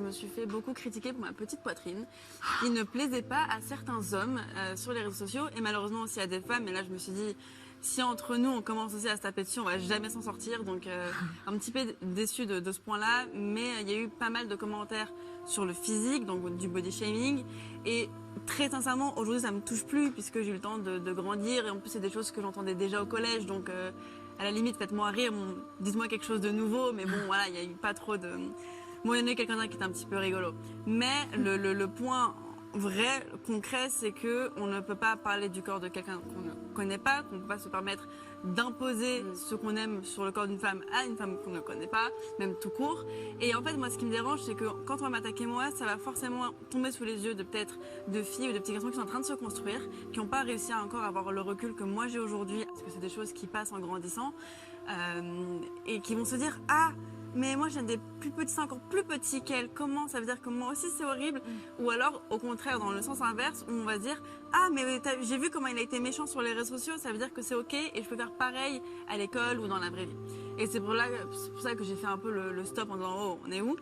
je me suis fait beaucoup critiquer pour ma petite poitrine, qui ne plaisait pas à certains hommes sur les réseaux sociaux et malheureusement aussi à des femmes. Et là, je me suis dit, si entre nous on commence aussi à se taper dessus, on va jamais s'en sortir. Donc un petit peu déçue de ce point-là, mais il y a eu pas mal de commentaires sur le physique, donc du body shaming. Et très sincèrement, aujourd'hui, ça me touche plus puisque j'ai eu le temps de grandir et en plus c'est des choses que j'entendais déjà au collège. Donc à la limite, faites-moi rire, bon, dites-moi quelque chose de nouveau, mais bon, voilà, il n'y a eu pas trop de. Bon, il y en a eu quelqu'un qui était un petit peu rigolo. Mais le point vrai, concret, c'est que on ne peut pas parler du corps de quelqu'un qu'on ne connaît pas, qu'on ne peut pas se permettre d'imposer ce qu'on aime sur le corps d'une femme à une femme qu'on ne connaît pas, même tout court. Et en fait, moi, ce qui me dérange, c'est que quand on va m'attaquer moi, ça va forcément tomber sous les yeux de peut-être de filles ou de petits garçons qui sont en train de se construire, qui n'ont pas réussi à encore avoir le recul que moi j'ai aujourd'hui, parce que c'est des choses qui passent en grandissant, et qui vont se dire ah. Mais moi, j'ai des plus petits seins, encore plus petits qu'elle. Comment? Ça veut dire que moi aussi, c'est horrible. Ou alors, au contraire, dans le sens inverse, où on va se dire ah, mais j'ai vu comment il a été méchant sur les réseaux sociaux, ça veut dire que c'est OK et je peux faire pareil à l'école ou dans la vraie vie. Et c'est pour ça que j'ai fait un peu le stop en disant oh, on est où?